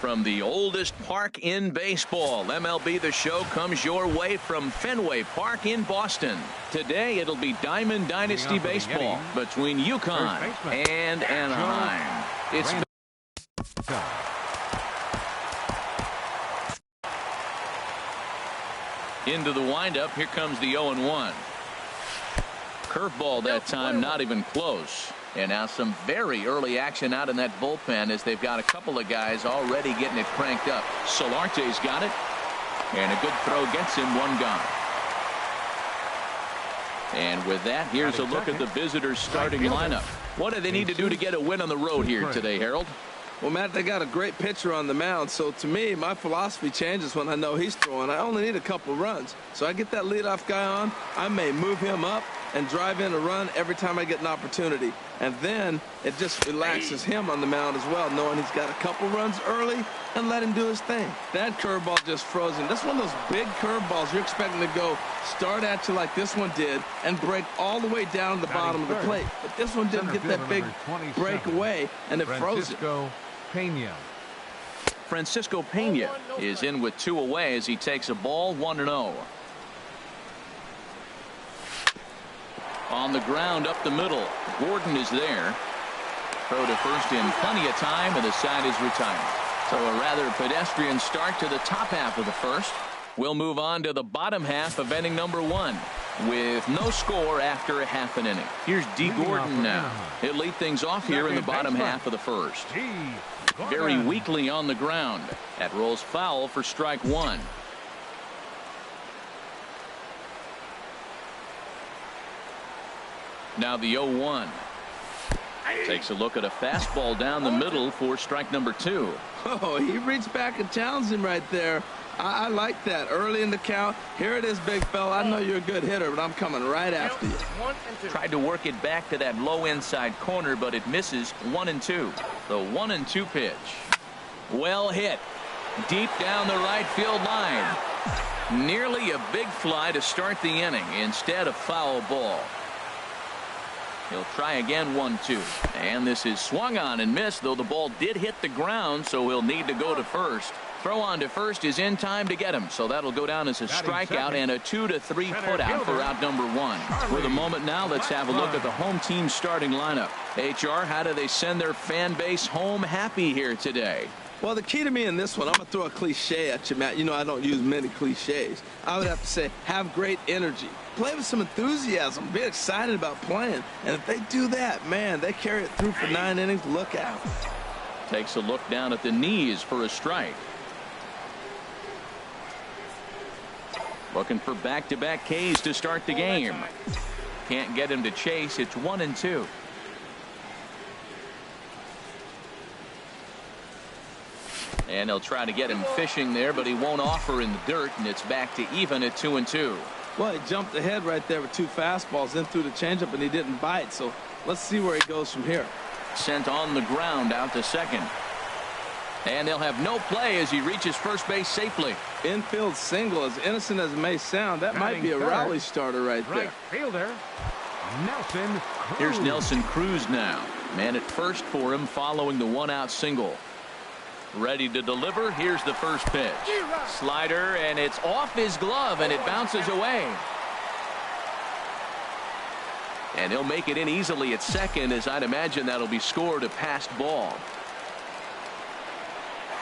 from the oldest park in baseball. MLB The Show comes your way from Fenway Park in Boston. Today it'll be Diamond Dynasty baseball between UConn and Anaheim. It's into the windup. Here comes the 0-1. Curveball that time, not even close. And now some very early action out in that bullpen as they've got a couple of guys already getting it cranked up. Solarte's got it. And a good throw gets him, one gone. And with that, here's a look at the visitors' starting lineup. What do they need to do to get a win on the road here today, Harold? Well, Matt, they got a great pitcher on the mound, so to me, my philosophy changes when I know he's throwing. I only need a couple runs. So I get that leadoff guy on, I may move him up and drive in a run every time I get an opportunity. And then it just relaxes him on the mound as well, knowing he's got a couple runs early and let him do his thing. That curveball just froze him. That's one of those big curveballs you're expecting to go start at you like this one did and break all the way down to the bottom of the plate. But this one didn't get that big breakaway, and it froze it. Francisco Pena is in with 2 away as he takes a ball, 1-0. On the ground up the middle, Gordon is there. Throw to first in plenty of time, and the side is retired. So a rather pedestrian start to the top half of the first. We'll move on to the bottom half of inning number 1 with no score after a half an inning. Here's D. Gordon now. He'll lead things off here in the bottom half of the first. Very weakly on the ground. That rolls foul for strike 1. Now the 0-1. Takes a look at a fastball down the middle for strike number 2. Oh, he reached back and challenged him right there. I like that. Early in the count. Here it is, big fella. I know you're a good hitter, but I'm coming right after you. Tried to work it back to that low inside corner, but it misses. 1-2. The 1-2 pitch. Well hit. Deep down the right field line. Nearly a big fly to start the inning. Instead, a foul ball. He'll try again, 1-2. And this is swung on and missed, though the ball did hit the ground, so he'll need to go to first. Throw on to first is in time to get him, so that'll go down as a strikeout and a 2-3 putout for out number 1. For the moment now, let's have a look at the home team's starting lineup. HR, how do they send their fan base home happy here today? Well, the key to me in this one, I'm going to throw a cliche at you, Matt. You know I don't use many cliches. I would have to say, have great energy. Play with some enthusiasm. Be excited about playing. And if they do that, man, they carry it through for 9 innings. Look out. Takes a look down at the knees for a strike. Looking for back-to-back Ks to start the game. Can't get him to chase. It's 1-2. And they'll try to get him fishing there, but he won't offer in the dirt, and it's back to even at 2-2. Well, he jumped ahead right there with 2 fastballs, then threw the changeup, and he didn't bite. So let's see where he goes from here. Sent on the ground out to second. And they'll have no play as he reaches first base safely. Infield single, as innocent as it may sound, that might be a rally starter right there. Right fielder, Nelson Cruz. Here's Nelson Cruz now. Man at first for him following the 1-out single. Ready to deliver. Here's the first pitch. Slider, and it's off his glove, and it bounces away. And he'll make it in easily at second, as I'd imagine that'll be scored a passed ball.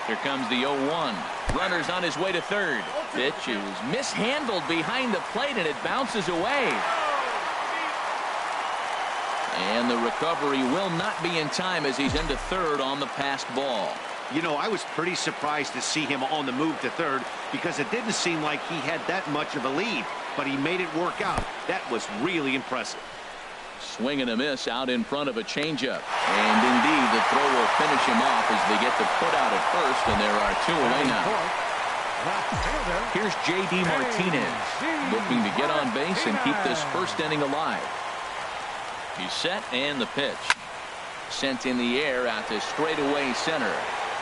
Here comes the 0-1. Runner's on his way to third. Pitch is mishandled behind the plate, and it bounces away. And the recovery will not be in time as he's into third on the passed ball. You know, I was pretty surprised to see him on the move to third because it didn't seem like he had that much of a lead, but he made it work out. That was really impressive. Swing and a miss out in front of a changeup. And indeed, the throw will finish him off as they get the put out at first, and there are 2 away now. Here's J.D. Martinez looking to get on base and keep this first inning alive. He's set, and the pitch. Sent in the air out to straightaway center.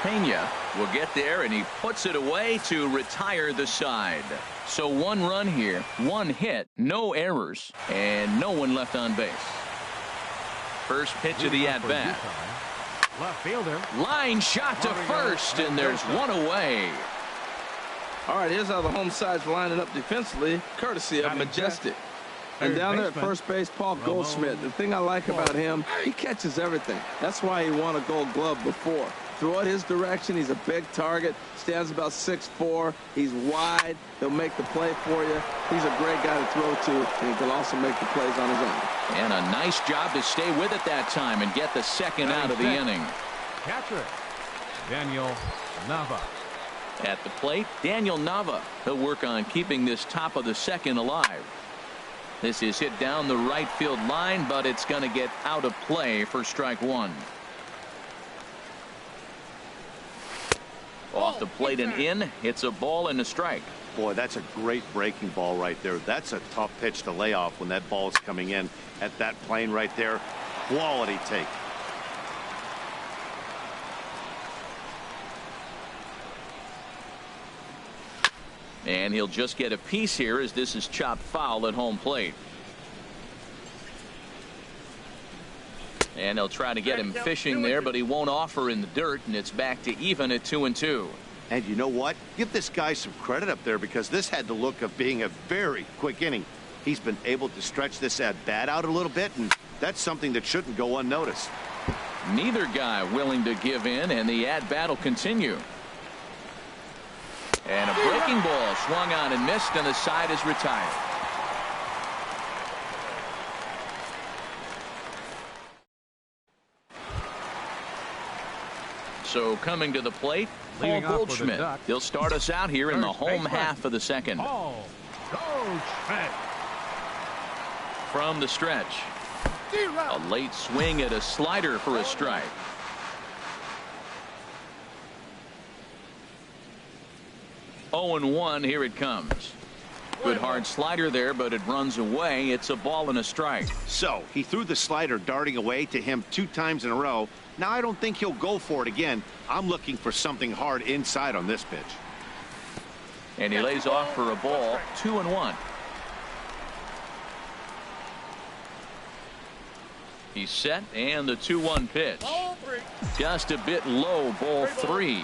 Pena will get there, and he puts it away to retire the side. So 1 run here, 1 hit, no errors, and no one left on base. First pitch of the at-bat. Left fielder. Line shot to first, and there's one away. All right, here's how the home side's lining up defensively, courtesy of Majestic. And down there at first base, Paul Goldschmidt. The thing I like about him, he catches everything. That's why he won a Gold Glove before. Throw it his direction. He's a big target. Stands about 6'4". He's wide. He'll make the play for you. He's a great guy to throw to, and he can also make the plays on his own. And a nice job to stay with it that time and get the second out of the inning. Catcher, Daniel Nava. At the plate, Daniel Nava. He'll work on keeping this top of the second alive. This is hit down the right field line, but it's going to get out of play for strike one. Off the plate and in. It's a ball and a strike. Boy, that's a great breaking ball right there. That's a tough pitch to lay off when that ball is coming in at that plane right there. Quality take. And he'll just get a piece here as this is chopped foul at home plate. And they'll try to get him fishing there, but he won't offer in the dirt, and it's back to even at 2-2. And you know what? Give this guy some credit up there, because this had the look of being a very quick inning. He's been able to stretch this at bat out a little bit, and that's something that shouldn't go unnoticed. Neither guy willing to give in, and the at-bat will continue. And a breaking ball swung on and missed, and the side is retired. So coming to the plate, Paul Goldschmidt. He'll start us out here in the home half of the second. Paul Goldschmidt. From the stretch, a late swing at a slider for a strike. Oh, 0-1, here it comes. Good hard slider there, but it runs away. It's a ball and a strike. So he threw the slider darting away to him 2 times in a row. Now I don't think he'll go for it again. I'm looking for something hard inside on this pitch. And he lays off for a ball. 2-1. He's set, and the 2-1 pitch. Just a bit low, ball 3.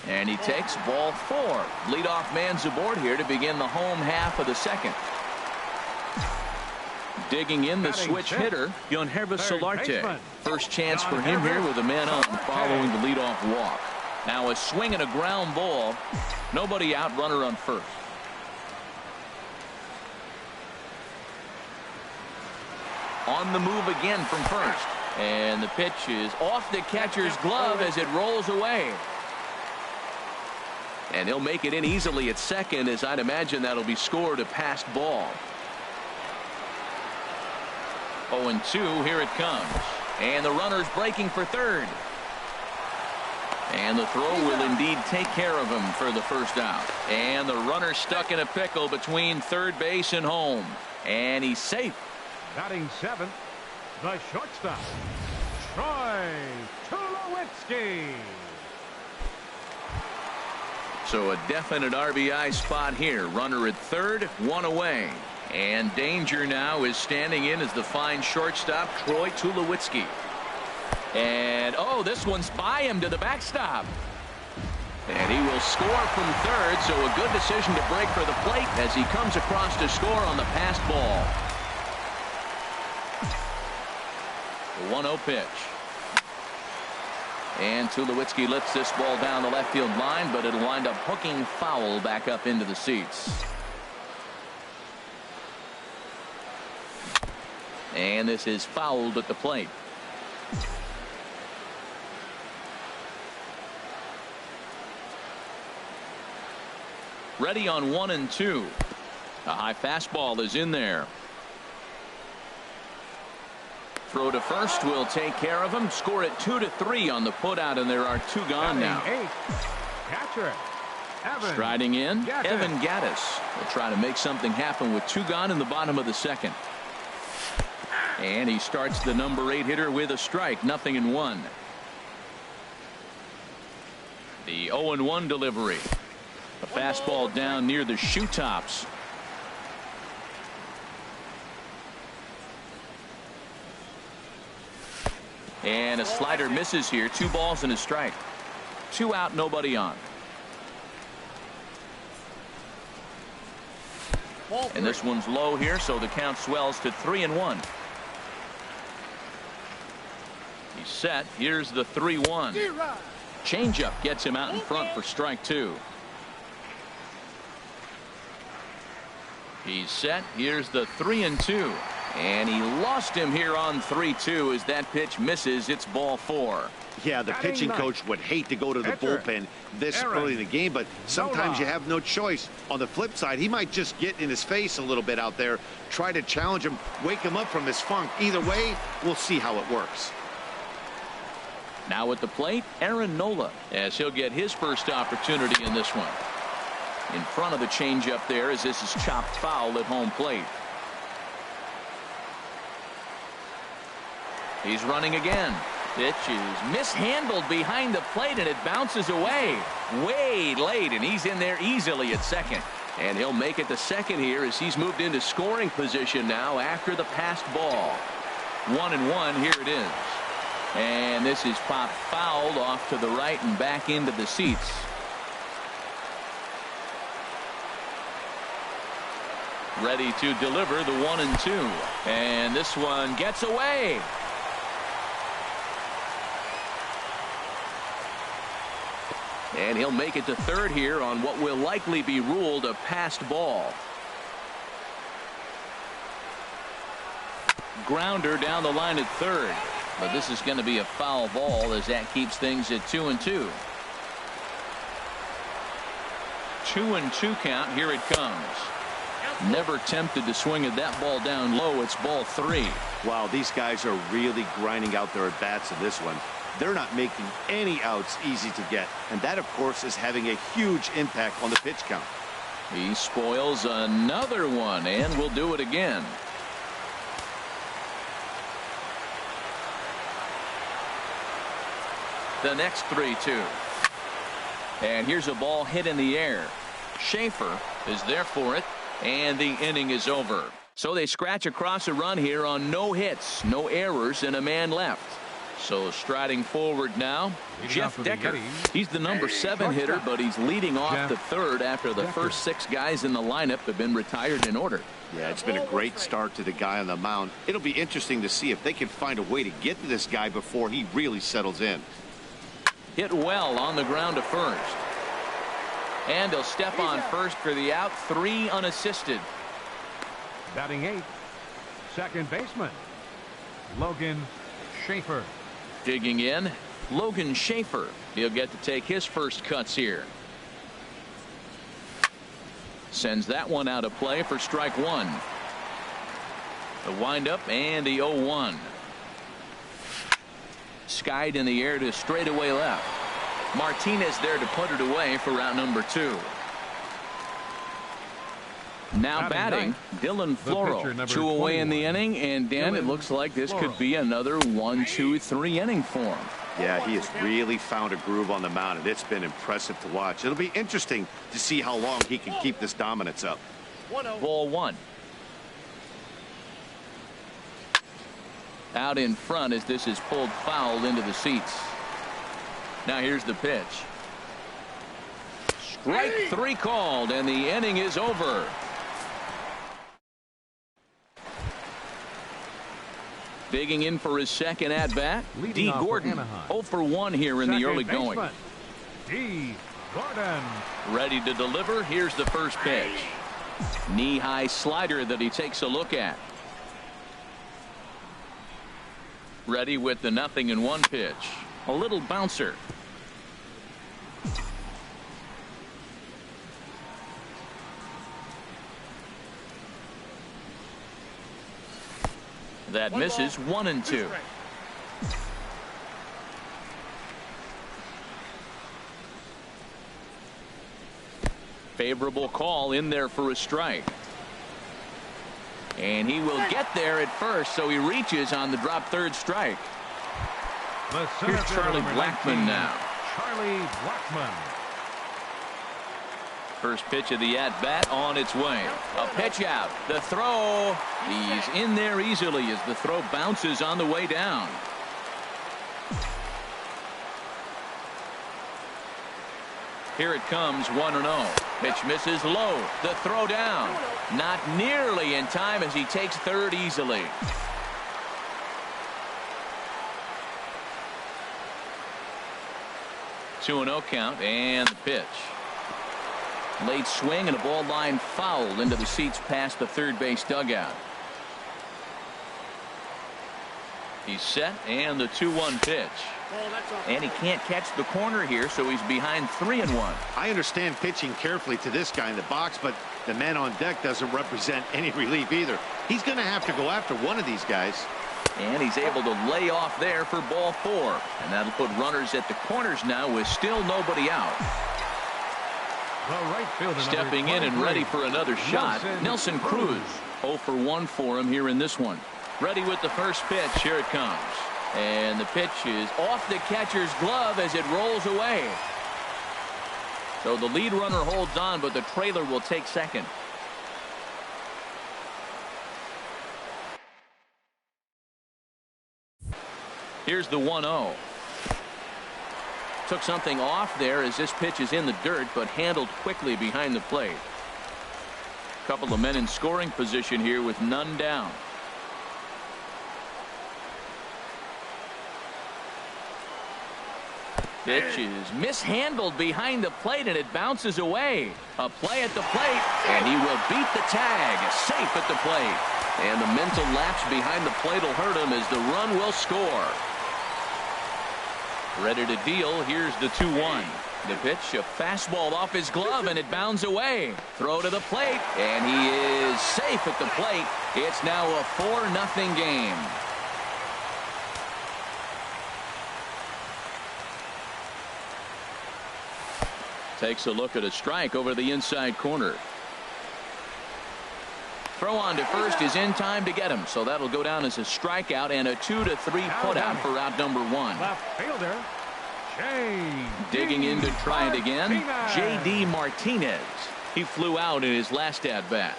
And he takes ball 4. Leadoff man's aboard here to begin the home half of the second. Digging in the switch hitter, Yonhervis Solarte. First chance for him here with a man on following the leadoff walk. Now a swing and a ground ball. Nobody out, runner on first. On the move again from first. And the pitch is off the catcher's glove as it rolls away. And he'll make it in easily at second, as I'd imagine that'll be scored a passed ball. 0-2, here it comes. And the runner's breaking for third. And the throw will indeed take care of him for the first out. And the runner stuck in a pickle between third base and home. And he's safe. Batting 7th, the shortstop, Troy Tulowitzki. So a definite RBI spot here. Runner at third, 1 away. And danger now is standing in as the fine shortstop, Troy Tulowitzki. And, oh, this one's by him to the backstop. And he will score from third, so a good decision to break for the plate as he comes across to score on the passed ball. The 1-0 pitch. And Tulowitzki lets this ball down the left field line, but it'll wind up hooking foul back up into the seats. And this is fouled at the plate. Ready on 1-2. A high fastball is in there. Throw to first will take care of him. Score it 2-3 on the putout, and there are 2 gone now. Catcher, Evan Striding in, Yetis. Evan Yetis will try to make something happen with 2 gone in the bottom of the second. And he starts the number 8 hitter with a strike, 0-1. The 0-1 delivery. A fastball down near the shoe tops. And a slider misses here. 2 balls and a strike. 2 out, nobody on. And this one's low here, so the count swells to 3-1. He's set. Here's the 3-1. Changeup gets him out in front for strike 2. He's set. Here's the 3-2. And he lost him here on 3-2 as that pitch misses. It's ball 4. Yeah, the pitching coach would hate to go to the bullpen this early in the game, but sometimes you have no choice. On the flip side, he might just get in his face a little bit out there, try to challenge him, wake him up from his funk. Either way, we'll see how it works. Now at the plate, Aaron Nola, as he'll get his first opportunity in this one. In front of the changeup there as this is chopped foul at home plate. He's running again. Pitch is mishandled behind the plate and it bounces away way late, and he's in there easily at second. And he'll make it to second here as he's moved into scoring position now after the passed ball. 1-1. Here it is. And this is popped fouled off to the right and back into the seats. Ready to deliver the 1-2. And this one gets away. And he'll make it to third here on what will likely be ruled a passed ball. Grounder down the line at third. But this is going to be a foul ball as that keeps things at 2-2. 2-2 count. Here it comes. Never tempted to swing at that ball down low. It's ball 3. Wow, these guys are really grinding out their at-bats in this one. They're not making any outs easy to get. And that, of course, is having a huge impact on the pitch count. He spoils another one and will do it again. The next 3-2. And here's a ball hit in the air. Schaefer is there for it, and the inning is over. So they scratch across a run here on no hits, no errors, and a man left. So striding forward now, Jeff Decker. He's the number 7 hitter, but he's leading off the third after the first 6 guys in the lineup have been retired in order. Yeah, it's been a great start to the guy on the mound. It'll be interesting to see if they can find a way to get to this guy before he really settles in. Hit well on the ground to first. And he'll step on first for the out. 3 unassisted. Batting 8, second baseman, Logan Schaefer. Digging in, Logan Schaefer. He'll get to take his first cuts here. Sends that one out of play for strike 1. The windup and the 0-1. Skied in the air to straightaway left. Martinez there to put it away for round number 2. Now batting, Dylan Floro. 2 away in the inning, and Dan, it looks like this could be another 1-2-3 inning for him. Yeah, he has really found a groove on the mound, and it's been impressive to watch. It'll be interesting to see how long he can keep this dominance up. Ball 1. Out in front as this is pulled foul into the seats. Now here's the pitch. Strike 3 called, and the inning is over. Digging in for his second at-bat, D. Gordon. 0 for 1 here in the early going. D. Gordon. Ready to deliver. Here's the first pitch. Knee-high slider that he takes a look at. Ready with the 0-1 pitch. A little bouncer. That misses. 1-2. Favorable call in there for a strike. And he will get there at first, so he reaches on the drop third strike. Here's Charlie Blackmon now. Charlie Blackmon. First pitch of the at-bat on its way. A pitch out. The throw. He's in there easily as the throw bounces on the way down. Here it comes, 1-0. Pitch misses low. The throw down. Not nearly in time as he takes third easily. Two 2-0 count and the pitch. Late swing and a ball line foul into the seats past the third base dugout. He's set and the 2-1 pitch. And he can't catch the corner here, so he's behind 3-1. I understand pitching carefully to this guy in the box, but the man on deck doesn't represent any relief either. He's going to have to go after one of these guys. And he's able to lay off there for ball 4. And that'll put runners at the corners now with still nobody out. Right fielder, stepping in and ready for another shot, Nelson Cruz. 0 for 1 for him here in this one. Ready with the first pitch. Here it comes. And the pitch is off the catcher's glove as it rolls away. So the lead runner holds on, but the trailer will take second. Here's the 1-0. Took something off there as this pitch is in the dirt, but handled quickly behind the plate. Couple of men in scoring position here with none down. Pitch is mishandled behind the plate and it bounces away. A play at the plate and he will beat the tag. Safe at the plate. And the mental lapse behind the plate will hurt him as the run will score. Ready to deal. Here's the 2-1. The pitch, a fastball off his glove and it bounds away. Throw to the plate and he is safe at the plate. It's now a 4-0 game. Takes a look at a strike over the inside corner. Throw on to first is in time to get him, so that'll go down as a strikeout and a 2-3 putout for out number 1. Left fielder, J.D. Digging in to try it again, J.D. Martinez. He flew out in his last at bat.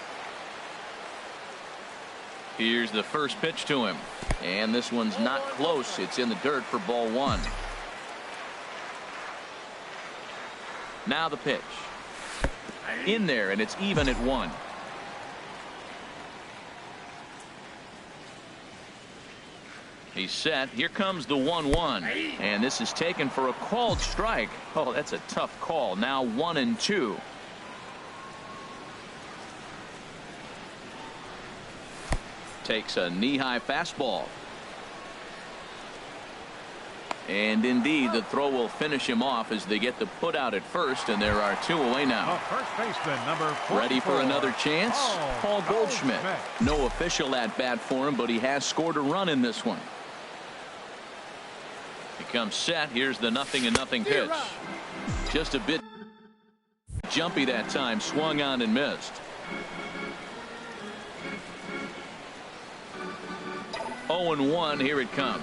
Here's the first pitch to him, and this one's not close. It's in the dirt for ball 1. Now the pitch. In there, and it's even at 1. He's set. Here comes the 1-1. And this is taken for a called strike. Oh, that's a tough call. Now 1-2. Takes a knee-high fastball. And indeed, the throw will finish him off as they get the put out at first, and there are 2 away now. First baseman, number 44. Ready for another chance? Paul Goldschmidt. No official at bat for him, but he has scored a run in this one. He comes set. Here's the 0-0 pitch. Just a bit jumpy that time. Swung on and missed. 0-1. Here it comes.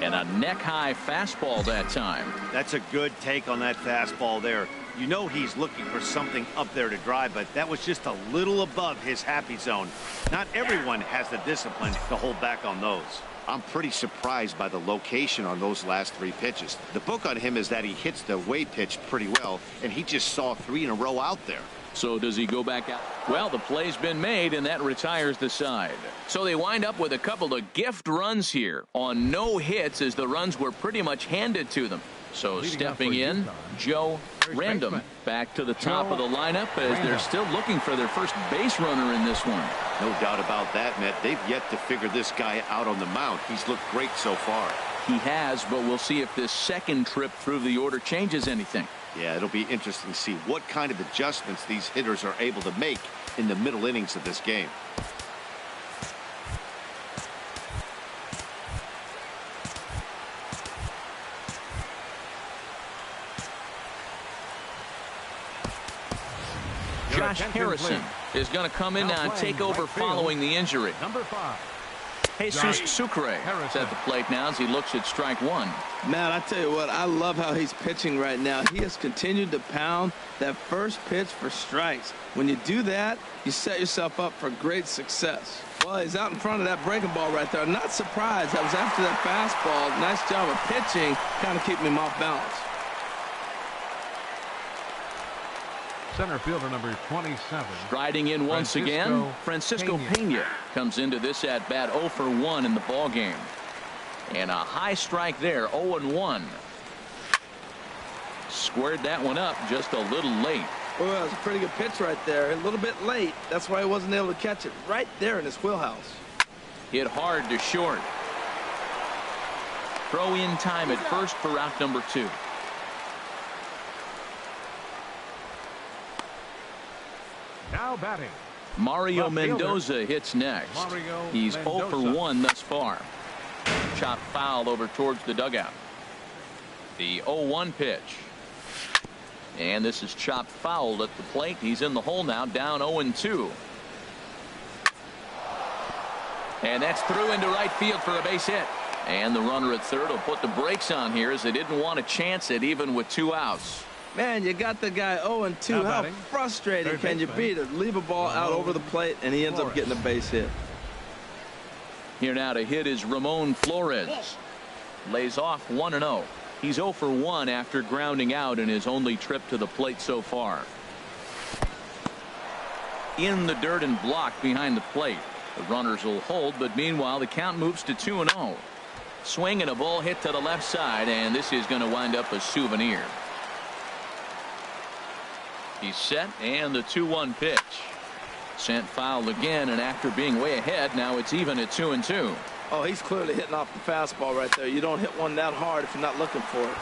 And a neck-high fastball that time. That's a good take on that fastball there. You know he's looking for something up there to drive, but that was just a little above his happy zone. Not everyone has the discipline to hold back on those. I'm pretty surprised by the location on those last 3 pitches. The book on him is that he hits the away pitch pretty well, and he just saw 3 in a row out there. So does he go back out? Well, the play's been made, and that retires the side. So they wind up with a couple of gift runs here on no hits as the runs were pretty much handed to them. So stepping in, Joe Random back to the top of the lineup as they're still looking for their first base runner in this one. No doubt about that, Matt. They've yet to figure this guy out on the mound. He's looked great so far. He has, but we'll see if this second trip through the order changes anything. Yeah, it'll be interesting to see what kind of adjustments these hitters are able to make in the middle innings of this game. Josh Harrison is going to come in now and take over following the injury. Number 5. Jesus Sucre is at the plate now as he looks at strike 1. Man, I tell you what, I love how he's pitching right now. He has continued to pound that first pitch for strikes. When you do that, you set yourself up for great success. Well, he's out in front of that breaking ball right there. I'm not surprised. That was after that fastball. Nice job of pitching, kind of keeping him off balance. center fielder, number 27. Striding in once again, Francisco Pena comes into this at bat 0 for 1 in the ball game. And a high strike there, 0-1. Squared that one up just a little late. Well, that was a pretty good pitch right there. A little bit late. That's why he wasn't able to catch it right there in his wheelhouse. Hit hard to short. Throw in time at first for out number 2. Now batting, Mario Mendoza hits next. He's 0 for 1 thus far. Chop foul over towards the dugout. The 0-1 pitch. And this is chopped foul at the plate. He's in the hole now, down 0-2. And that's through into right field for a base hit. And the runner at third will put the brakes on here as they didn't want to chance it even with 2 outs. Man, you got the guy 0-2. How frustrating can you be to leave a ball out over the plate and he ends up getting a base hit? Here now to hit is Ramon Flores. Lays off 1-0. He's 0 for 1 after grounding out in his only trip to the plate so far. In the dirt and blocked behind the plate. The runners will hold, but meanwhile the count moves to 2-0. Swing and a ball hit to the left side, and this is going to wind up a souvenir. He's set, and the 2-1 pitch. Sent foul again, and after being way ahead, now it's even at 2-2. Oh, he's clearly hitting off the fastball right there. You don't hit one that hard if you're not looking for it.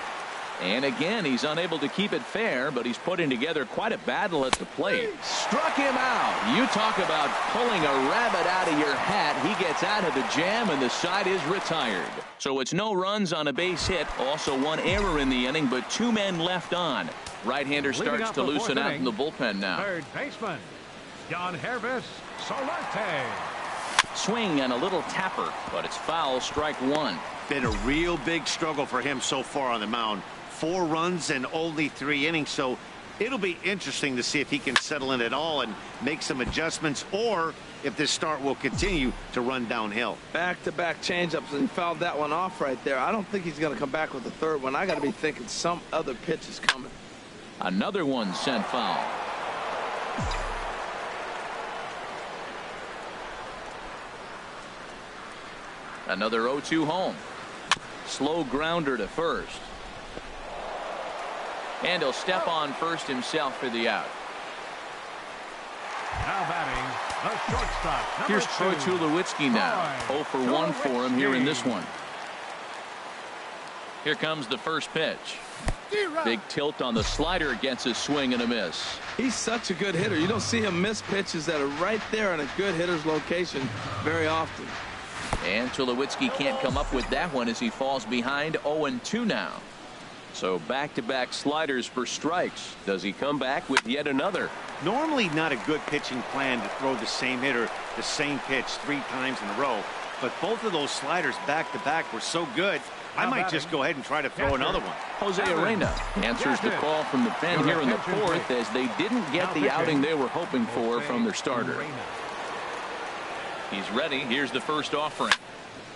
And again, he's unable to keep it fair, but he's putting together quite a battle at the plate. Struck him out. You talk about pulling a rabbit out of your hat. He gets out of the jam, and the side is retired. So it's no runs on a base hit. Also 1 error in the inning, but 2 men left on. Right-hander starts to loosen out in the bullpen now. Third baseman, John Hervis Solarte. Swing and a little tapper, but it's foul, strike 1. Been a real big struggle for him so far on the mound. 4 runs and only 3 innings, so it'll be interesting to see if he can settle in at all and make some adjustments, or if this start will continue to run downhill. Back-to-back changeups, and he fouled that one off right there. I don't think he's going to come back with the third one. I got to be thinking some other pitch is coming. Another one sent foul. Another 0-2 home. Slow grounder to first. And he'll step on first himself for the out. Now batting, the shortstop. Here's Troy Tulowitzki now. 0 for 1 for him here in this one. Here comes the first pitch. Big tilt on the slider against his swing and a miss. He's such a good hitter. You don't see him miss pitches that are right there in a good hitter's location very often. And Tulowitzki can't come up with that one as he falls behind 0-2 now. So back-to-back sliders for strikes. Does he come back with yet another? Normally not a good pitching plan to throw the same hitter the same pitch 3 times in a row, but both of those sliders back-to-back were so good, I might just go ahead and try to throw another one. Jose Arena answers the call from the pen here in the 4th as they didn't get the outing they were hoping for from their starter. He's ready. Here's the first offering.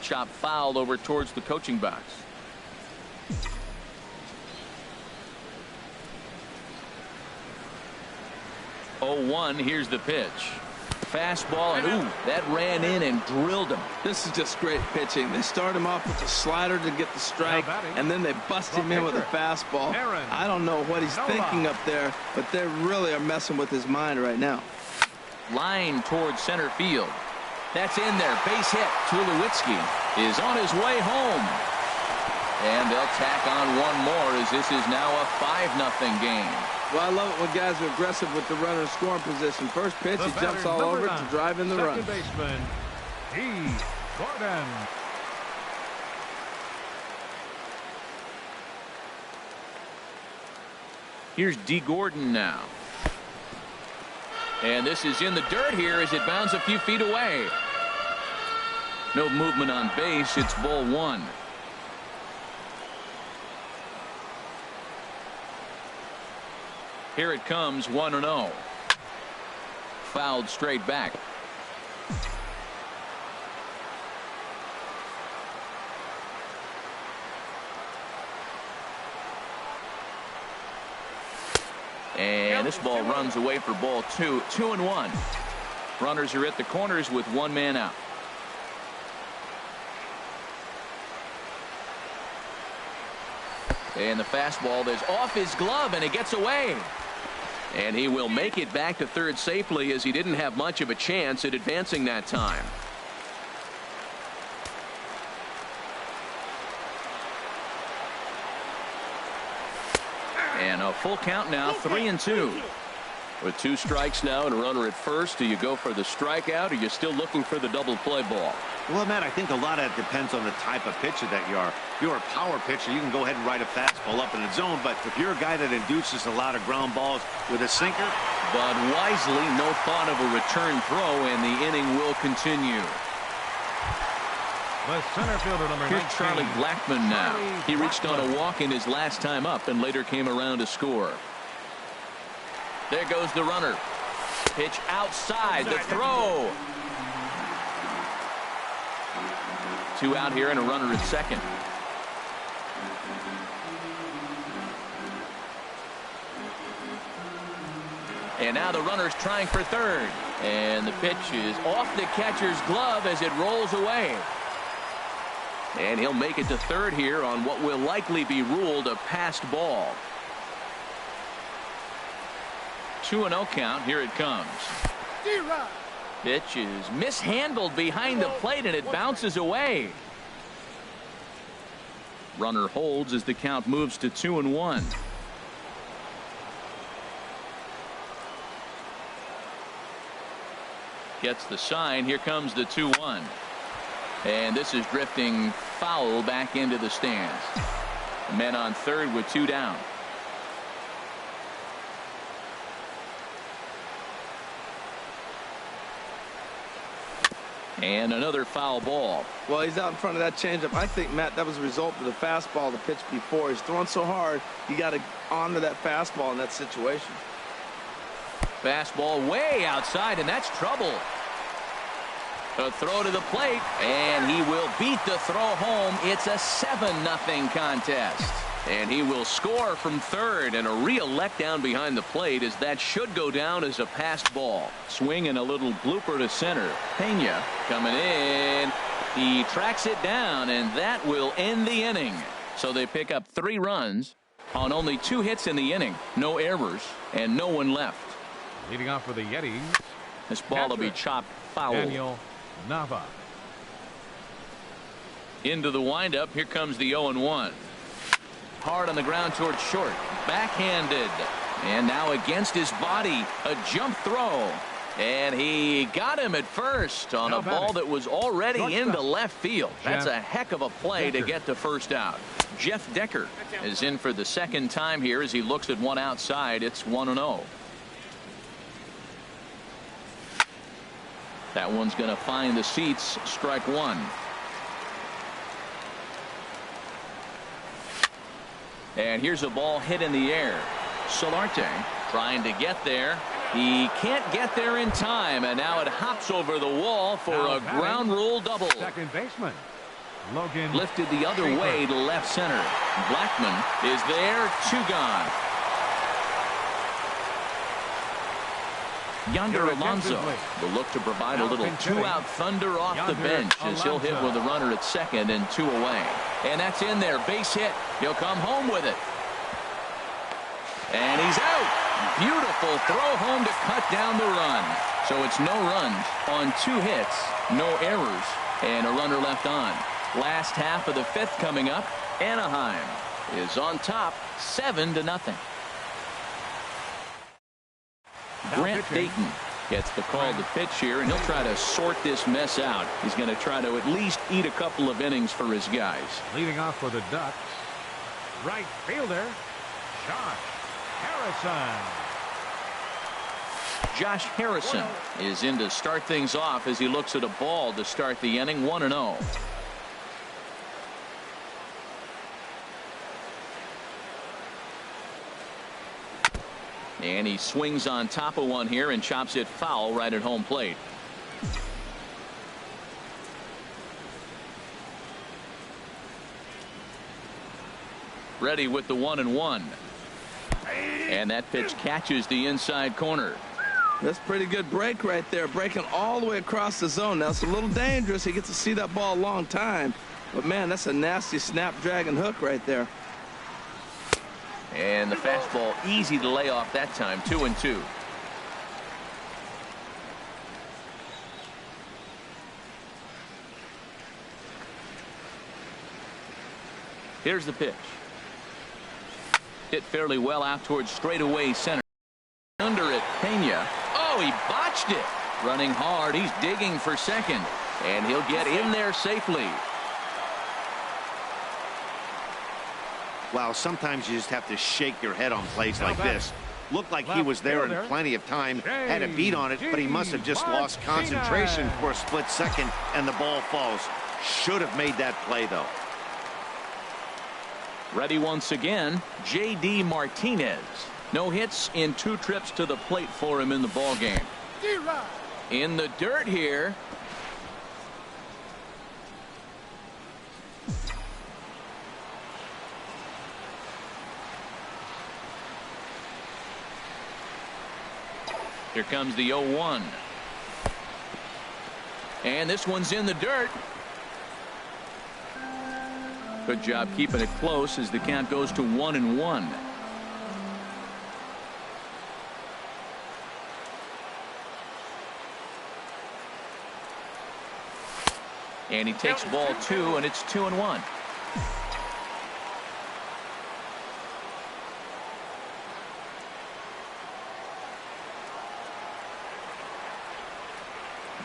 Chop fouled over towards the coaching box. Oh, 1. Here's the pitch. Fastball, and ooh, that ran in and drilled him. This is just great pitching. They start him off with the slider to get the strike, and then they bust him in with a fastball. I don't know what he's thinking up there, but they really are messing with his mind right now. Line towards center field. That's in there. Base hit. Tulowitzki is on his way home. And they'll tack on one more as this is now a 5-0 game. Well, I love it when guys are aggressive with the runner in scoring position. First pitch, he jumps all over to drive in the run. Second baseman, D. Gordon. Here's D. Gordon now. And this is in the dirt here as it bounds a few feet away. No movement on base. It's ball 1. Here it comes, 1-0. Fouled straight back. And And this ball runs away for ball 2. 2-1. Runners are at the corners with one man out. And the fastball is off his glove, and it gets away. And he will make it back to third safely, as he didn't have much of a chance at advancing that time. And a full count now, 3-2. With 2 strikes now and a runner at first, do you go for the strikeout, or are you still looking for the double play ball? Well, Matt, I think a lot of it depends on the type of pitcher that you are. If you're a power pitcher, you can go ahead and ride a fastball up in the zone. But if you're a guy that induces a lot of ground balls with a sinker. But wisely, no thought of a return throw, and the inning will continue. The center fielder, number 19. Here's Charlie Blackmon now. He reached on a walk in his last time up and later came around to score. There goes the runner. Pitch outside. The throw. 2 out here and a runner at second. And now the runner's trying for third. And the pitch is off the catcher's glove as it rolls away. And he'll make it to third here on what will likely be ruled a passed ball. 2-0 count. Here it comes. Pitch is mishandled behind the plate, and it bounces away. Runner holds as the count moves to 2-1. Gets the sign. Here comes the 2-1. And this is drifting foul back into the stands. The men on third with 2 down. And another foul ball. Well, he's out in front of that changeup. I think, Matt, that was a result of the fastball, the pitch before. He's throwing so hard, you got to honor that fastball in that situation. Fastball way outside, and that's trouble. A throw to the plate, and he will beat the throw home. It's a 7-0 contest. And he will score from third, and a real letdown behind the plate, as that should go down as a passed ball. Swing and a little blooper to center. Pena coming in. He tracks it down, and that will end the inning. So they pick up 3 runs on only 2 hits in the inning. No errors, and no one left. Leading off for the Yetis. This ball will be chopped foul. Daniel Nava. Into the windup. Here comes the 0-1. Hard on the ground towards short. Backhanded. And now against his body. A jump throw. And he got him at first on a ball that was already into left field. That's a heck of a play to get the first out. Jeff Decker is in for the second time here as he looks at one outside. It's 1-0. That one's going to find the seats. Strike 1. And here's a ball hit in the air. Solarte trying to get there. He can't get there in time, and now it hops over the wall for a ground rule double. Second baseman Logan lifted the other way to left center. Blackmon is there. 2 gone. Yonder Alonso will look to provide a little 2-out thunder off the bench as he'll hit with a runner at second and 2 away. And that's in there. Base hit. He'll come home with it. And he's out. Beautiful throw home to cut down the run. So it's no runs on 2 hits, no errors, and a runner left on. Last half of the 5th coming up. Anaheim is on top 7-0. Grant Dayton gets the call to pitch here, and he'll try to sort this mess out. He's going to try to at least eat a couple of innings for his guys. Leading off for the Ducks, right fielder Josh Harrison. Josh Harrison is in to start things off as he looks at a ball to start the inning. 1-0. And he swings on top of one here and chops it foul right at home plate. Ready with the 1-1. And that pitch catches the inside corner. That's pretty good break right there, breaking all the way across the zone. Now, it's a little dangerous. He gets to see that ball a long time. But, man, that's a nasty snapdragon hook right there. And the fastball easy to lay off that time, 2-2. Here's the pitch. Hit fairly well out towards straightaway center. Under it, Pena. Oh, he botched it. Running hard, he's digging for second. And he'll get in there safely. Wow, sometimes you just have to shake your head on plays like this. Looked like he was there in plenty of time, had a beat on it, but he must have just lost concentration for a split second, and the ball falls. Should have made that play, though. Ready once again, J.D. Martinez. No hits in 2 trips to the plate for him in the ballgame. In the dirt here. Here comes the 0-1. And this one's in the dirt. Good job keeping it close as the count goes to 1-1. And he takes ball 2, and it's 2-1.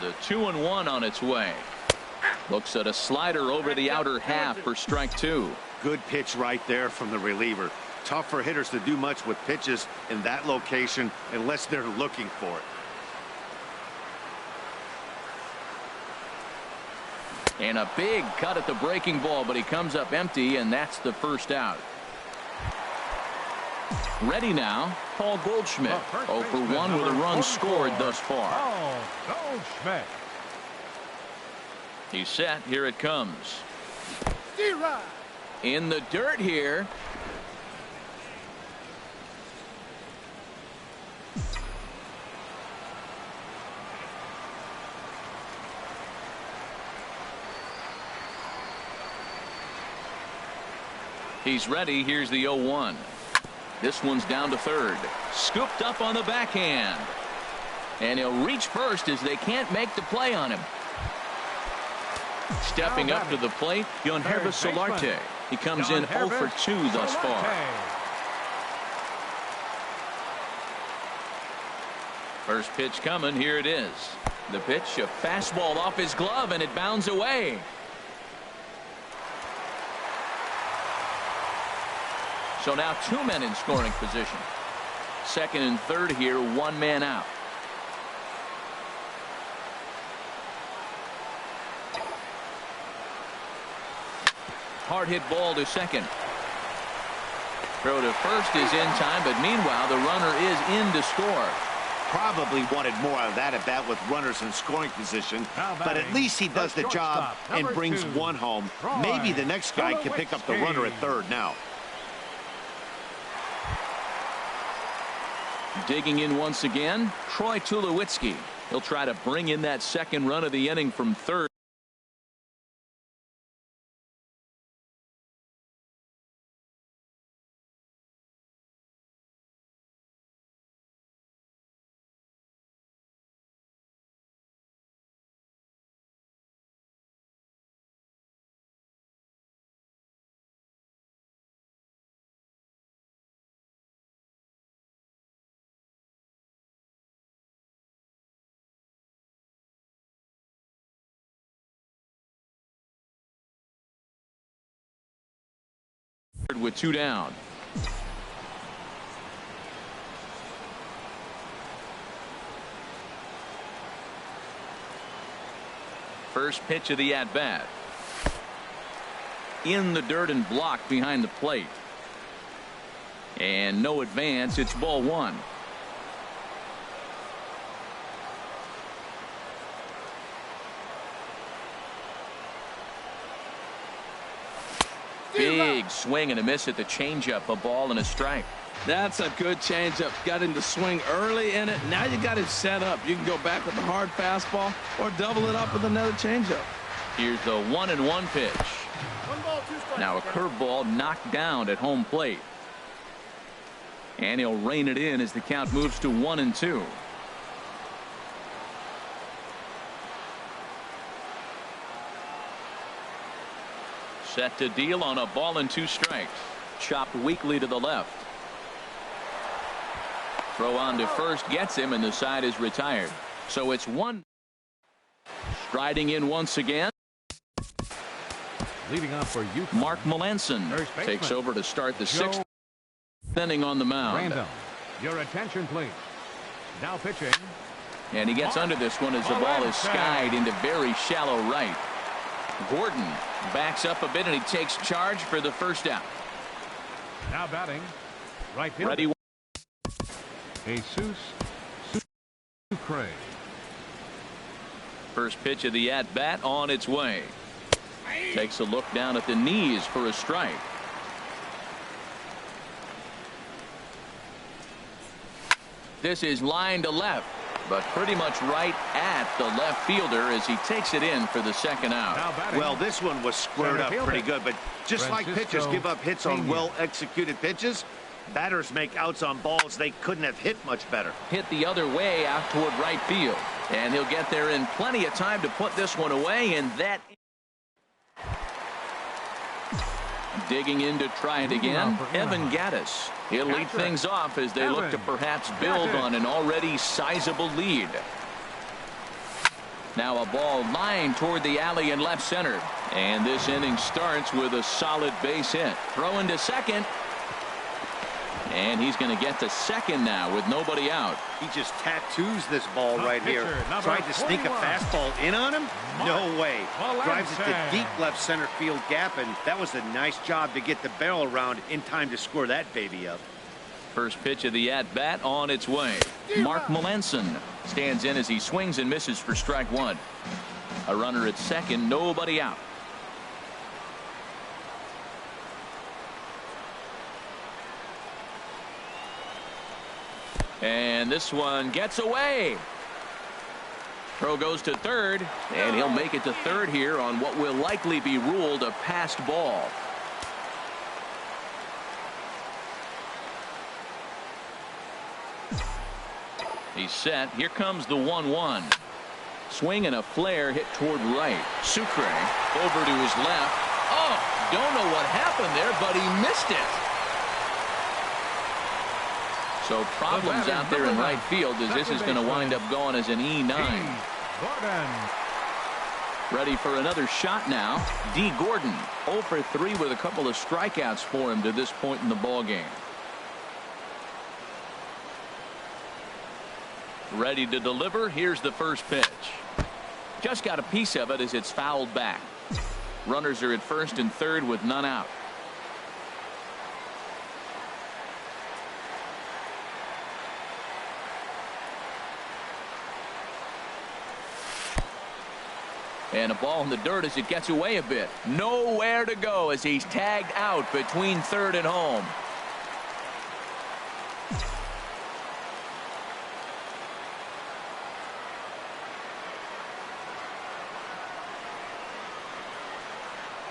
The 2-1 on its way. Looks at a slider over the outer half for strike 2. Good pitch right there from the reliever. Tough for hitters to do much with pitches in that location unless they're looking for it. And a big cut at the breaking ball, but he comes up empty, and that's the first out. Ready now, Paul Goldschmidt. 0 for 1 with a run scored thus far. Paul Goldschmidt. He's set. Here it comes. In the dirt here. He's ready. Here's the 0-1. This one's down to third. Scooped up on the backhand. And he'll reach first as they can't make the play on him. Stepping up to the plate, Yonhervis Solarte. He comes in 0 for 2 thus far. First pitch coming. Here it is. The pitch, a fastball off his glove, and it bounds away. So now 2 men in scoring position. Second and third here, 1 man out. Hard hit ball to second. Throw to first is in time, but meanwhile the runner is in to score. Probably wanted more of that at bat with runners in scoring position, but at least he does the job and brings 1 home. Maybe the next guy can pick up the runner at third now. Digging in once again, Troy Tulowitzki. He'll try to bring in that second run of the inning from third. With 2 down. First pitch of the at-bat. In the dirt and blocked behind the plate. And no advance. It's ball 1. Big swing and a miss at the changeup, a ball and a strike. That's a good changeup. Got him to swing early in it. Now you got him set up. You can go back with a hard fastball or double it up with another changeup. Here's the 1-1 pitch. 1 ball, 2 strikes. Now a curveball knocked down at home plate. And he'll rein it in as the count moves to 1-2. Set to deal on a ball and 2 strikes. Chopped weakly to the left. Throw on to first gets him, and the side is retired. So it's 1. Striding in once again. Leading off for you, Mark Melanson takes over to start the 6th inning on the mound. Random. Your attention, please. Now pitching. And he gets under this one as the ball is skied into very shallow right. Gordon backs up a bit, and he takes charge for the first out. Now batting. Right fielder. Ready. Jesus Sucre. First pitch of the at-bat on its way. Takes a look down at the knees for a strike. This is line to left, but pretty much right at the left fielder as he takes it in for the second out. Well, this one was squared up pretty good, but just like pitchers give up hits on well-executed pitches, batters make outs on balls they couldn't have hit much better. Hit the other way out toward right field, and he'll get there in plenty of time to put this one away, and that. Digging in to try it again, Evan Yetis. He'll lead things off as they look to perhaps build on an already sizable lead. Now a ball lined toward the alley in left center. And this inning starts with a solid base hit. Throw into second. And he's going to get to second now with nobody out. He just tattoos this ball right here. Tried to sneak a fastball in on him? No way. Drives it to deep left center field gap, and that was a nice job to get the barrel around in time to score that baby up. First pitch of the at-bat on its way. Mark Melanson stands in as he swings and misses for strike 1. A runner at second, nobody out. And this one gets away. Throw goes to third, and he'll make it to third here on what will likely be ruled a passed ball. He's set. Here comes the 1-1. Swing and a flare hit toward right. Sucre over to his left. Oh, don't know what happened there, but he missed it. So problems out there in right field as this is going to wind up going as an E9. Ready for another shot now. D. Gordon 0 for 3 with a couple of strikeouts for him to this point in the ball game. Ready to deliver. Here's the first pitch. Just got a piece of it as it's fouled back. Runners are at first and third with none out. And a ball in the dirt as it gets away a bit. Nowhere to go as he's tagged out between third and home.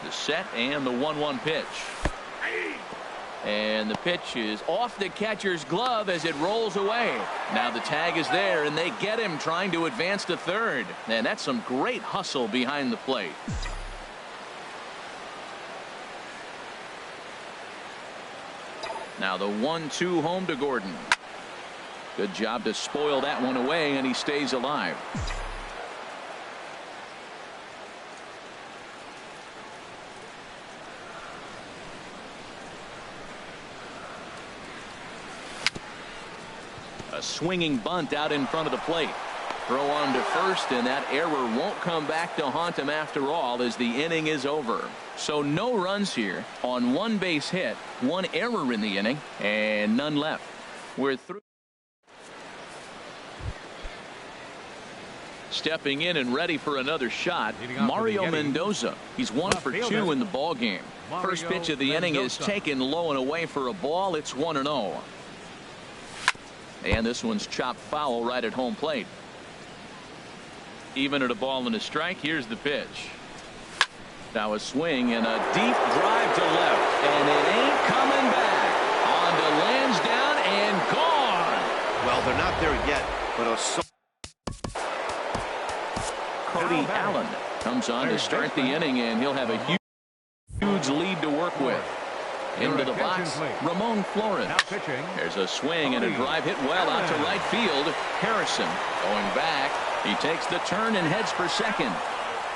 The set and the 1-1 pitch. And the pitch is off the catcher's glove as it rolls away. Now the tag is there, and they get him trying to advance to third. And that's some great hustle behind the plate. Now the 1-2 home to Gordon. Good job to spoil that one away, and he stays alive. A swinging bunt out in front of the plate. Throw on to first, and that error won't come back to haunt him after all as the inning is over. So no runs here on 1 base hit, 1 error in the inning, and none left. We're through. Stepping in and ready for another shot, Mario Mendoza. He's 1 for 2 in the ball game. First pitch of the inning is taken low and away for a ball. It's 1-0. And this one's chopped foul right at home plate. Even at a ball and a strike, here's the pitch. Now a swing and a deep drive to left, and it ain't coming back. On to Lansdowne and gone. Well, they're not there yet, but Cody Allen comes on to start the inning, and he'll have a huge lead to work with. Into the box, Ramon Flores. There's a swing and a drive hit well out to right field. Harrison going back. He takes the turn and heads for second.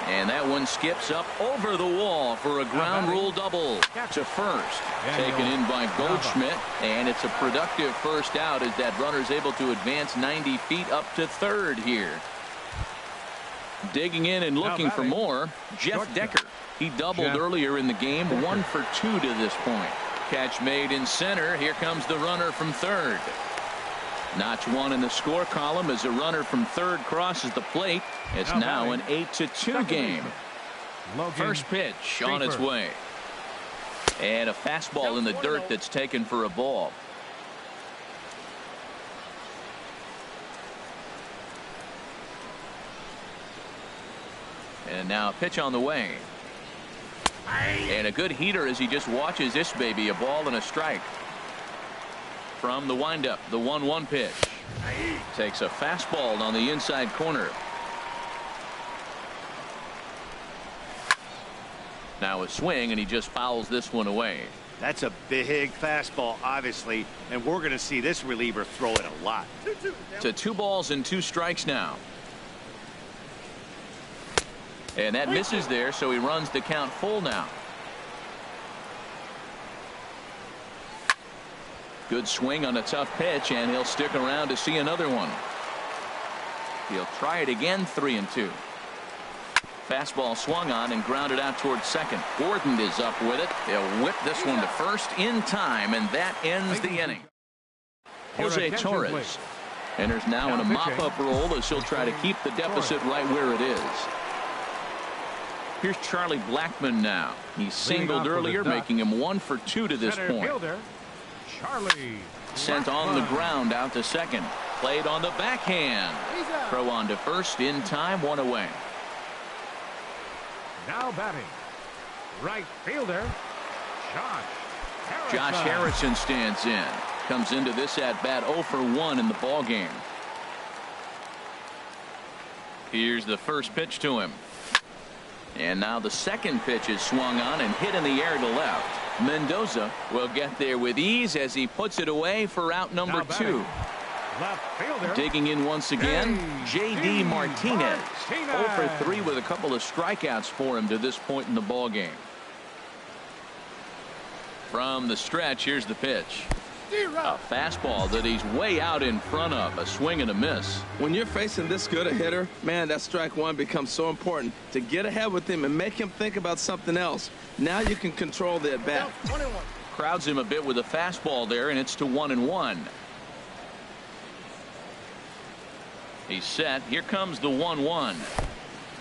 And that one skips up over the wall for a ground rule double to first. Taken in by Goldschmidt, and it's a productive first out as that runner's able to advance 90 feet up to third here. Digging in and looking for more, Jeff Decker. He doubled earlier in the game, 1 for 2 to this point. Catch made in center. Here comes the runner from third. Notch 1 in the score column as a runner from third crosses the plate. It's now an 8-2 game. First pitch on its way. And a fastball in the dirt that's taken for a ball. And now a pitch on the way. And a good heater as he just watches this baby. A ball and a strike. From the windup, the 1-1 pitch. Takes a fastball on the inside corner. Now a swing, and he just fouls this one away. That's a big fastball, obviously, and we're going to see this reliever throw it a lot. To 2 balls and 2 strikes now. And that misses there, so he runs the count full now. Good swing on a tough pitch, and he'll stick around to see another one. He'll try it again, 3-2. Fastball swung on and grounded out towards second. Gordon is up with it. They'll whip this one to first in time, and that ends the inning. Jose Torres enters now in a mop-up role as he'll try to keep the deficit right where it is. Here's Charlie Blackmon now. He singled earlier, making him 1 for 2 to this point. Sent on the ground out to second. Played on the backhand. Throw on to first in time, 1 away. Now batting, right fielder, Josh Harrison stands in. Comes into this at bat 0 for 1 in the ball game. Here's the first pitch to him. And now the second pitch is swung on and hit in the air to left. Mendoza will get there with ease as he puts it away for out number 2. Digging in once again, J.D. Martinez. 0 for 3 with a couple of strikeouts for him to this point in the ball game. From the stretch, here's the pitch. A fastball that he's way out in front of. A swing and a miss. When you're facing this good a hitter, man, that strike one becomes so important to get ahead with him and make him think about something else. Now you can control the at bat. Crowds him a bit with a fastball there, and it's to 1-1. He's set. Here comes the 1-1.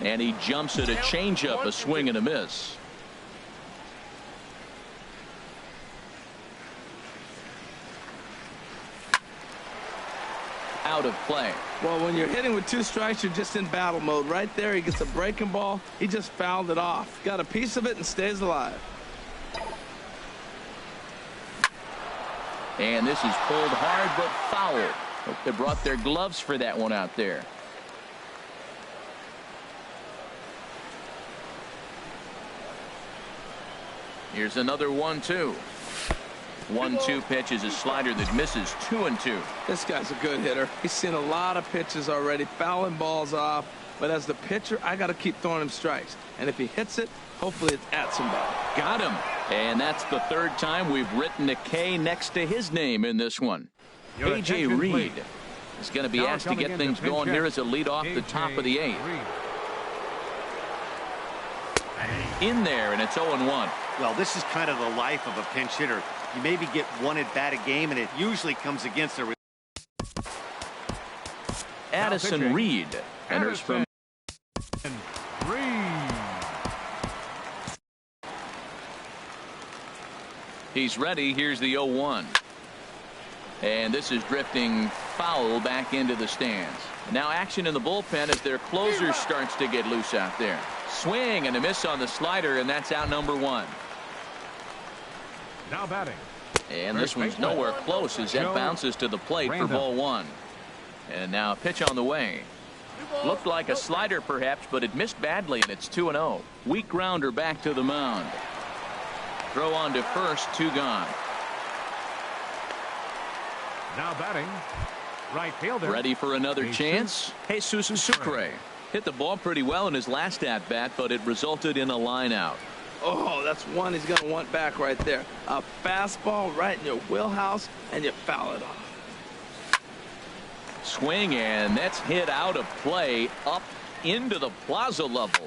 And he jumps at a changeup, a swing and a miss. Out of play. Well, when you're hitting with 2 strikes, you're just in battle mode. Right there, he gets a breaking ball. He just fouled it off. Got a piece of it and stays alive. And this is pulled hard but foul. Hope they brought their gloves for that one out there. Here's another 1-2. 1-2 pitch is a slider that misses 2-2. This guy's a good hitter. He's seen a lot of pitches already, fouling balls off. But as the pitcher, I got to keep throwing him strikes. And if he hits it, hopefully it's at somebody. Got him. And that's the 3rd time we've written a K next to his name in this one. A.J. Reed is going to be asked to get things going here as a lead off the top of the 8th. In there, and it's 0-1. Well, this is kind of the life of a pinch hitter. You maybe get 1 at bat a game, and it usually comes against a Addison Reed enters from He's ready. Here's the 0-1. And this is drifting foul back into the stands. Now action in the bullpen as their closer starts to get loose out there. Swing and a miss on the slider, and that's out number 1. Now batting. And this one's nowhere close as that bounces to the plate for ball 1. And now a pitch on the way. Looked like a slider perhaps, but it missed badly, and it's 2-0. Weak grounder back to the mound. Throw on to first, 2 gone. Now batting. Right fielder. Ready for another chance. Jesus Sucre hit the ball pretty well in his last at bat, but it resulted in a line out. Oh, that's one he's going to want back right there. A fastball right in your wheelhouse, and you foul it off. Swing, and that's hit out of play up into the plaza level.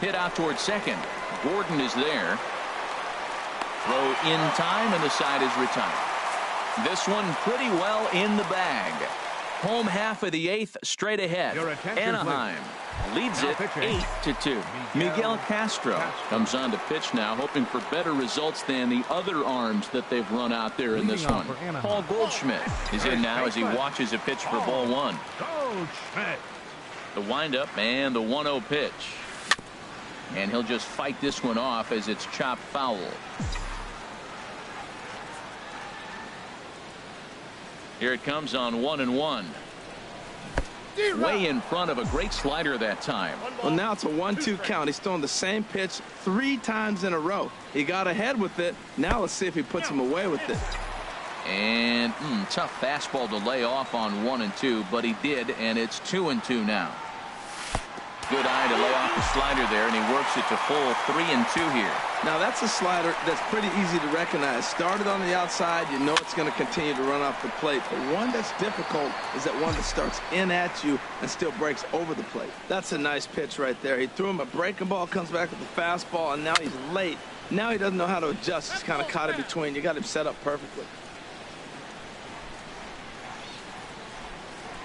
Hit out towards second. Gordon is there. Throw in time, and the side is retired. This one pretty well in the bag. Home half of the 8th straight ahead. Anaheim leads it 8-2. Miguel Castro comes on to pitch now, hoping for better results than the other arms that they've run out there in this one. Paul Goldschmidt is in now as he watches a pitch for ball 1. The windup and the 1-0 pitch. And he'll just fight this one off as it's chopped foul. Here it comes on 1-1. Way in front of a great slider that time. Well, now it's a 1-2 count. He's throwing the same pitch 3 times in a row. He got ahead with it. Now let's see if he puts him away with it. And tough fastball to lay off on 1 and 2, but he did, and it's 2 and 2 now. Good eye to lay off the slider there, and he works it to full 3 and 2 here. Now that's a slider that's pretty easy to recognize. Started on the outside, you know it's going to continue to run off the plate. The one that's difficult is that one that starts in at you and still breaks over the plate. That's a nice pitch right there. He threw him a breaking ball, comes back with the fastball, and now he's late. Now he doesn't know how to adjust. He's kind of caught in between. You got him set up perfectly.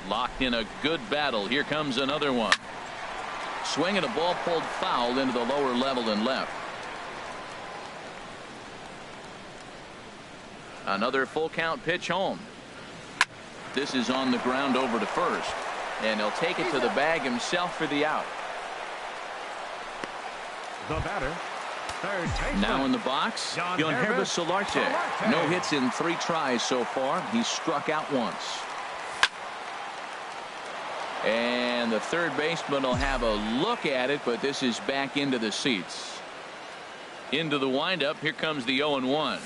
Locked in a good battle. Here comes another one. Swing and a ball pulled foul into the lower level and left. Another full count pitch home. This is on the ground over to first, and he'll take it to the bag himself for the out. The batter, third baseman. Now in the box, Yohannes Solarte. No hits in 3 tries so far. He's struck out once. And the third baseman will have a look at it, but this is back into the seats. Into the windup. Here comes the 0-1.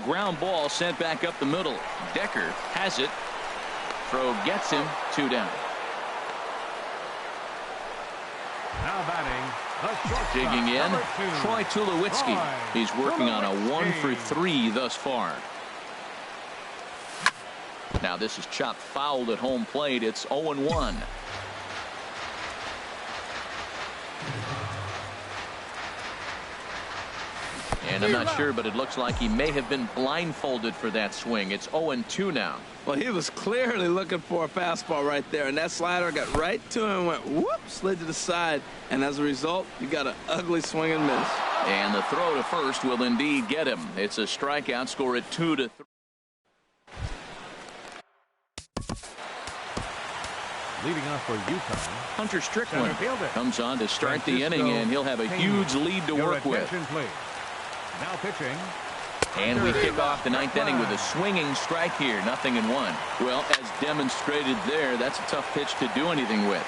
Ground ball sent back up the middle. Decker has it. Throw gets him. 2 down. Now batting, the shortstop, digging in, Troy 2, Tulowitzki. He's working on a 1 for 3 thus far. Now this is chopped fouled at home plate. It's 0-1. And I'm not sure, but it looks like he may have been blindfolded for that swing. It's 0-2 now. Well, he was clearly looking for a fastball right there, and that slider got right to him and went whoop, slid to the side, and as a result, you got an ugly swing and miss. And the throw to first will indeed get him. It's a strikeout. Score at 2-3. Leading off for Utah, Hunter Strickland comes on to start the inning, and he'll have a huge lead to work with. Now pitching. And we kick off the 9th inning with a swinging strike here. 0-1. Well, as demonstrated there, that's a tough pitch to do anything with.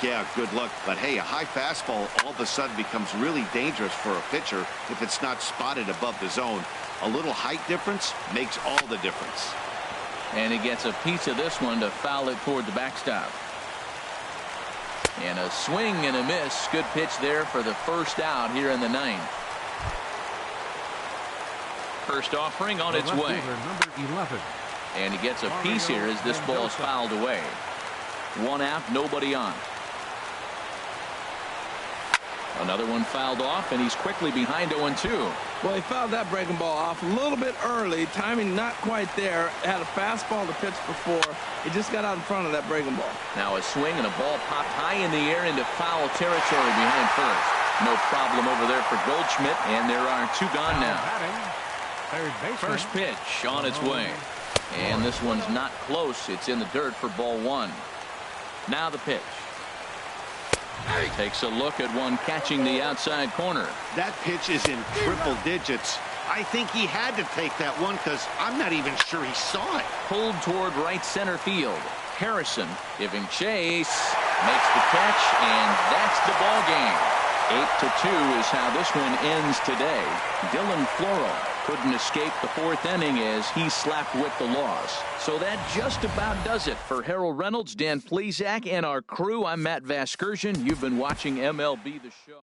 Yeah, good luck. But hey, a high fastball all of a sudden becomes really dangerous for a pitcher if it's not spotted above the zone. A little height difference makes all the difference. And he gets a piece of this one to foul it toward the backstop. And a swing and a miss. Good pitch there for the first out here in the 9th. First offering on its way. Number 11. And he gets a piece here as this ball is fouled away. 1 out, nobody on. Another one fouled off, and he's quickly behind 0-2. Well, he fouled that breaking ball off a little bit early. Timing not quite there. Had a fastball to pitch before. He just got out in front of that breaking ball. Now a swing and a ball popped high in the air into foul territory behind first. No problem over there for Goldschmidt, and there are 2 gone now. Third baseman. First pitch on its way. And this one's not close. It's in the dirt for ball one. Now the pitch. Takes a look at one catching the outside corner. That pitch is in triple digits. I think he had to take that one because I'm not even sure he saw it. Pulled toward right center field. Harrison giving chase. Makes the catch, and that's the ball game. 8-2 is how this one ends today. Dylan Floro couldn't escape the fourth inning as he slapped with the loss. So that just about does it for Harold Reynolds, Dan Plesac, and our crew. I'm Matt Vasgersian. You've been watching MLB The Show.